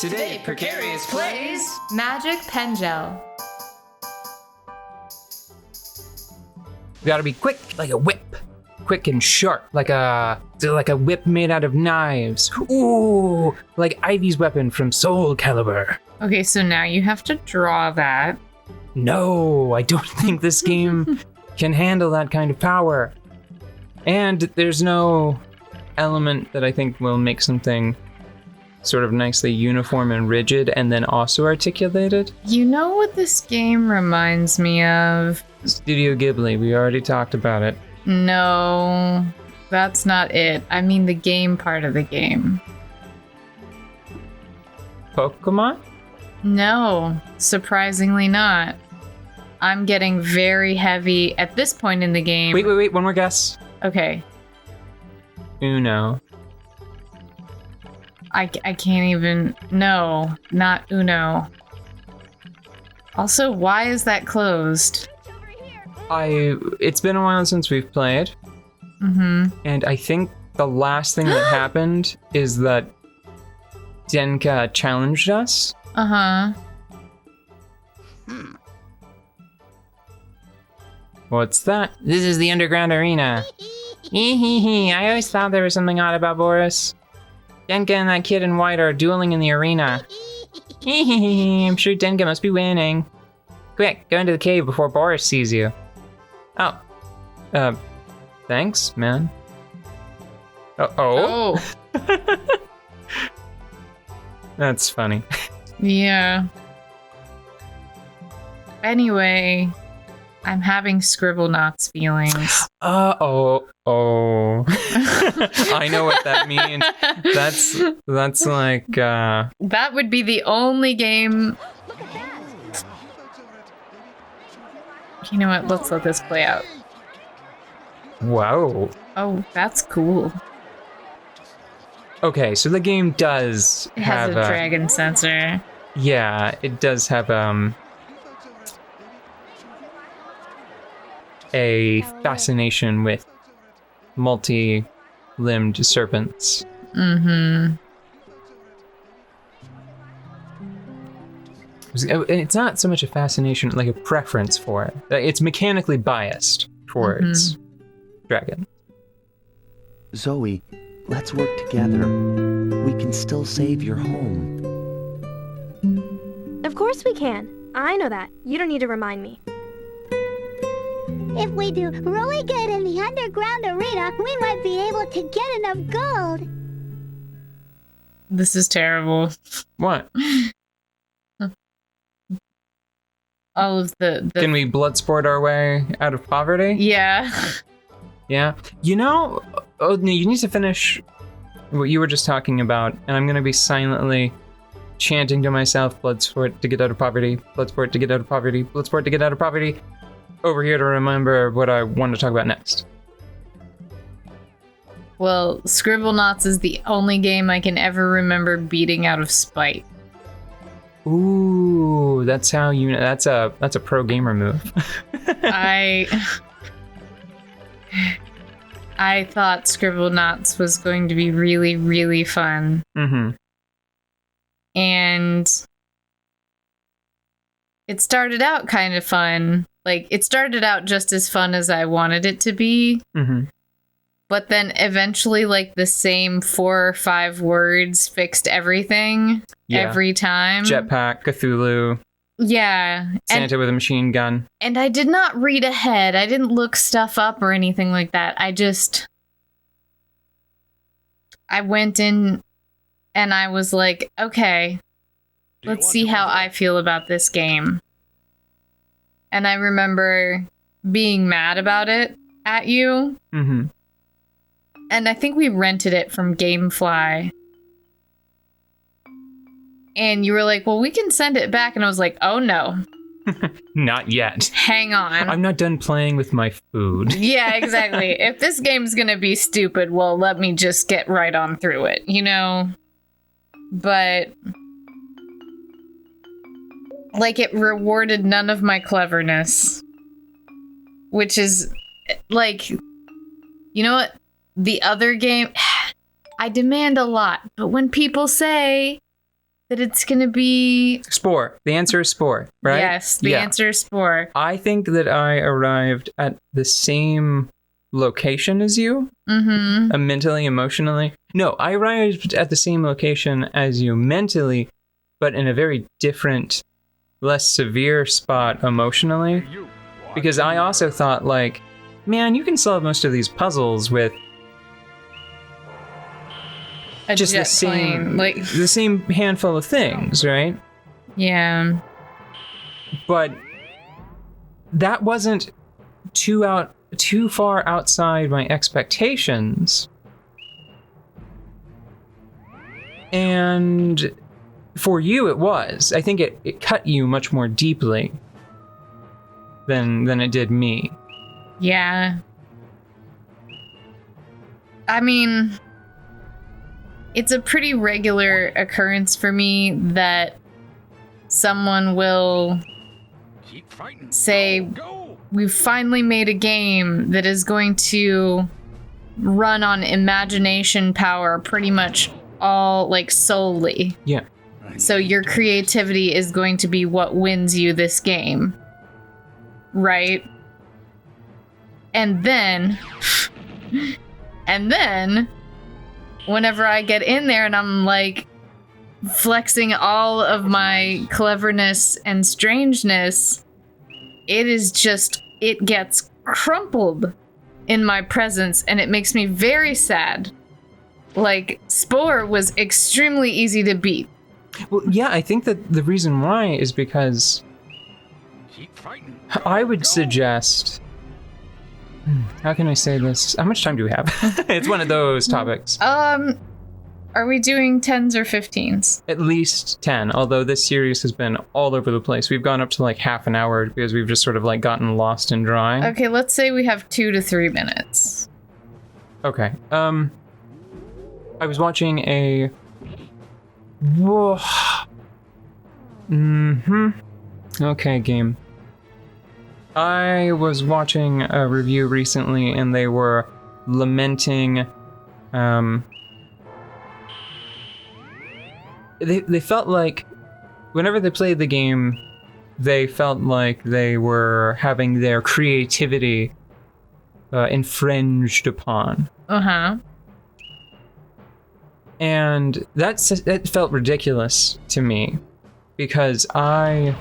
Today, Precarious plays Magic Pengel. We gotta be quick, like a whip. Quick and sharp, like a whip made out of knives. Ooh, like Ivy's weapon from Soul Calibur. Okay, so now you have to draw that. No, I don't think this game can handle that kind of power. And there's no element that I think will make something sort of nicely uniform and rigid and then also articulated. You know what this game reminds me of? Studio Ghibli, we already talked about it. No, that's not it. I mean the game part of the game. Pokemon? No, surprisingly not. I'm getting very heavy at this point in the game. Wait, one more guess. Okay. Uno. I can't even... No, not Uno. Also, why is that closed? It's been a while since we've played. Mm-hmm. And I think the last thing that happened is that Denka challenged us. Uh-huh. What's that? This is the underground arena. I always thought there was something odd about Boris. Denka and that kid in white are dueling in the arena. I'm sure Denka must be winning. Quick, go into the cave before Boris sees you. Oh. Thanks, man. Oh. That's funny. Yeah. Anyway, I'm having Scribblenauts feelings. Oh. I know what that means. That's like, That would be the only game... You know what? Let's let this play out. Whoa. Oh, that's cool. Okay, so the game does It has have a dragon sensor. Yeah, it does have a fascination with multi-limbed serpents. Mm-hmm. And it's not so much a fascination, like a preference for it. It's mechanically biased towards dragon. Zoe, let's work together. We can still save your home. Of course we can. I know that. You don't need to remind me. If we do really good in the underground arena, we might be able to get enough gold. This is terrible. What? All of the... Can we bloodsport our way out of poverty? Yeah. Yeah. You know, you need to finish what you were just talking about, and I'm going to be silently chanting to myself, bloodsport to get out of poverty, bloodsport to get out of poverty, bloodsport to get out of poverty, over here to remember what I want to talk about next. Well, Scribblenauts is the only game I can ever remember beating out of spite. Ooh, that's how you know. That's a pro gamer move. I thought Scribblenauts was going to be really, really fun. Mm-hmm. And it started out kind of fun. Like, it started out just as fun as I wanted it to be. Mm-hmm. But then eventually, like, the same 4 or 5 words fixed everything every time. Jetpack, Cthulhu. Yeah. Santa with a machine gun. And I did not read ahead. I didn't look stuff up or anything like that. I went in and I was like, okay, let's see how I feel about this game. And I remember being mad about it at you. Mm-hmm. And I think we rented it from Gamefly. And you were like, well, we can send it back. And I was like, oh no. Not yet. Hang on. I'm not done playing with my food. Yeah, exactly. If this game's gonna be stupid, well, let me just get right on through it, you know? But... like, it rewarded none of my cleverness. Which is, like... You know what? The other game... I demand a lot, but when people say that it's gonna be... Spore. The answer is Spore, right? Yes, the answer is Spore. I think that I arrived at the same location as you, mentally, emotionally. No, I arrived at the same location as you mentally, but in a very different, less severe spot emotionally. Because I also thought, like, man, you can solve most of these puzzles with A just the jet same, plane, the same handful of things, right? Yeah. But that wasn't too far outside my expectations. And for you, it was. I think it cut you much more deeply than it did me. Yeah. I mean, it's a pretty regular occurrence for me that someone will say, we've finally made a game that is going to run on imagination power pretty much all, like, solely. Yeah. So your creativity is going to be what wins you this game. Right? And then whenever I get in there and I'm like flexing all of my cleverness and strangeness, it gets crumpled in my presence and it makes me very sad. Like, Spore was extremely easy to beat. Well, yeah, I think that the reason why is because I would suggest... How can I say this? How much time do we have? It's one of those topics. Are we doing 10s or 15s? At least 10, although this series has been all over the place. We've gone up to like half an hour because we've just sort of like gotten lost in drawing. Okay, let's say we have 2 to 3 minutes. Okay. I was watching a... Whoa. Okay, game. I was watching a review recently and they were lamenting, they felt like whenever they played the game, they felt like they were having their creativity infringed upon. Uh-huh. And that felt ridiculous to me because I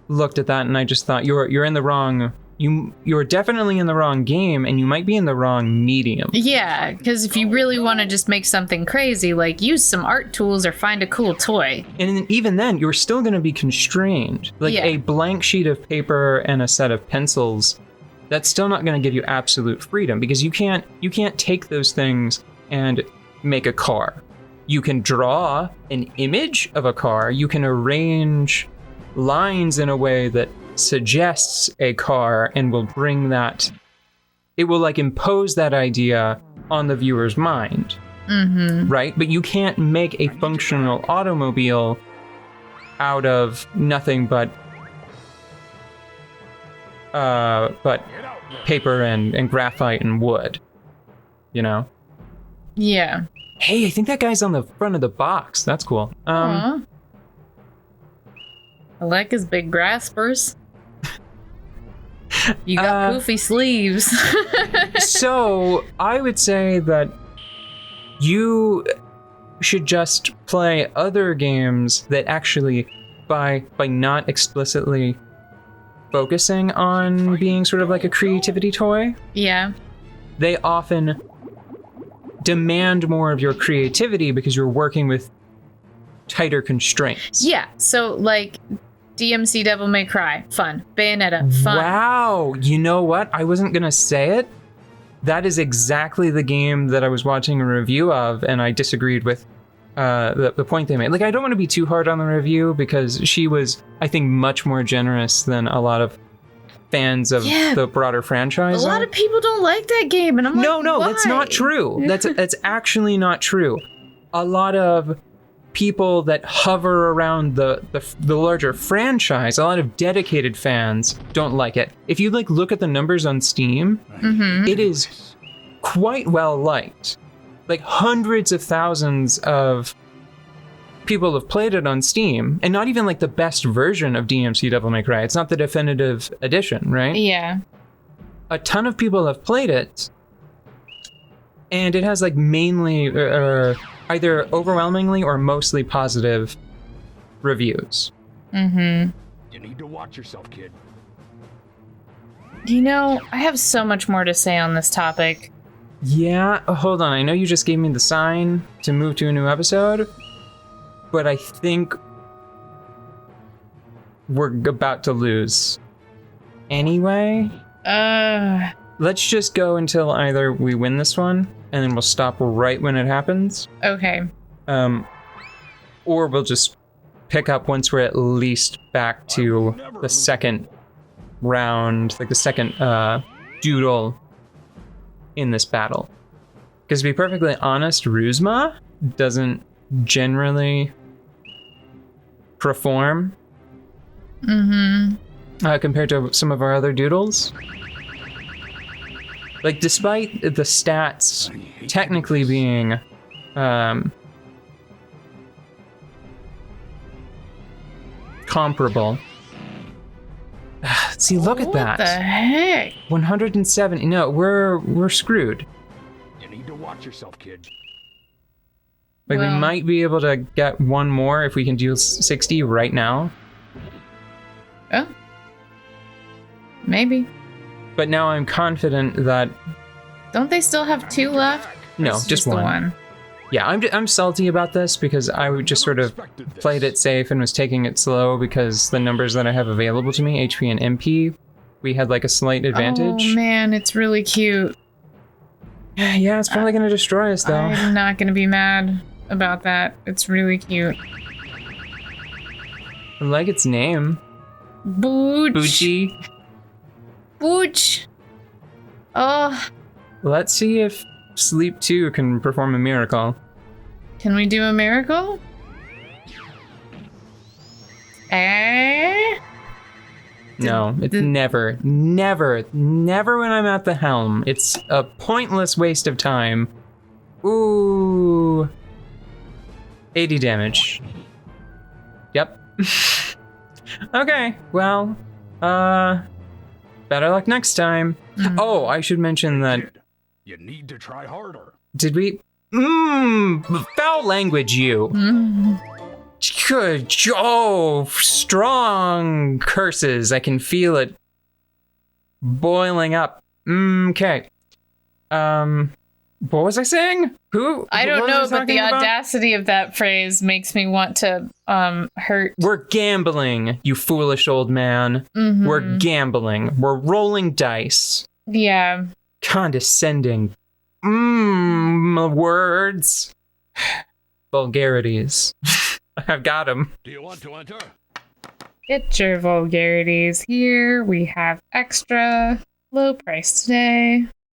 looked at that and I just thought you're in the wrong. You're definitely in the wrong game, and you might be in the wrong medium. Yeah, because if you really want to just make something crazy, like use some art tools or find a cool toy. And even then, you're still going to be constrained. Like a blank sheet of paper and a set of pencils, that's still not going to give you absolute freedom because you can't take those things and make a car. You can draw an image of a car. You can arrange lines in a way that suggests a car and will bring that, it will like impose that idea on the viewer's mind. Right? But you can't make a functional automobile out of nothing but paper and graphite and wood, you know? Yeah. Hey, I think that guy's on the front of the box. That's cool. Aww. I like his big graspers. You got poofy sleeves. So, I would say that you should just play other games that actually, by not explicitly focusing on being sort of like a creativity toy, yeah, they often demand more of your creativity because you're working with tighter constraints. Yeah, so like DMC Devil May Cry, fun. Bayonetta, fun. Wow, you know what? I wasn't gonna say it. That is exactly the game that I was watching a review of, and I disagreed with the point they made. Like, I don't want to be too hard on the review because she was, I think, much more generous than a lot of fans of the broader franchise. A lot of people don't like that game, and I'm like, no, why? That's not true. That's actually not true. A lot of people that hover around the larger franchise, a lot of dedicated fans don't like it. If you like look at the numbers on Steam, it is quite well liked. Like hundreds of thousands of people have played it on Steam, and not even like the best version of DMC Devil May Cry. It's not the definitive edition, right? Yeah. A ton of people have played it, and it has like mainly either overwhelmingly or mostly positive reviews. Mm-hmm. You need to watch yourself, kid. You know, I have so much more to say on this topic. Yeah, hold on. I know you just gave me the sign to move to a new episode, but I think we're about to lose. Anyway, let's just go until either we win this one, and then we'll stop right when it happens. Okay. Or we'll just pick up once we're at least back to the second round, like the second doodle in this battle. Because to be perfectly honest, Ruzma doesn't generally perform compared to some of our other doodles. Like, despite the stats technically being comparable. See, look at that. What the heck? 170. No, we're screwed. You need to watch yourself, kid. Like, we Well. might be able to get one more if we can do 60 right now. Oh. Maybe. But now I'm confident that Don't they still have 2 left? no, It's just the one. Yeah, I'm salty about this because I would just sort of played it safe and was taking it slow because the numbers that I have available to me, HP and MP, we had like a slight advantage. Oh man, it's really cute. Yeah, it's probably gonna destroy us though. I'm not gonna be mad about that. It's really cute. I like its name. Booch. Bucci. Booch. Oh, Let's see if Sleep 2 can perform a miracle. can we do a miracle? No, it's never when I'm at the helm. It's a pointless waste of time. Ooh. 80 damage. Yep. Okay, well, better luck next time. Oh, I should mention that. Kid, you need to try harder. Did we? Foul language, you. Good. Oh, strong curses. I can feel it boiling up. Okay. What was I saying? Who? I don't what know, was I but the talking about? audacity of that phrase makes me want to hurt. We're gambling, you foolish old man. Mhm. We're gambling. We're rolling dice. Yeah. Condescending. Words. Vulgarities. I've got them. Do you want to enter? Get your vulgarities. Here we have extra low price today.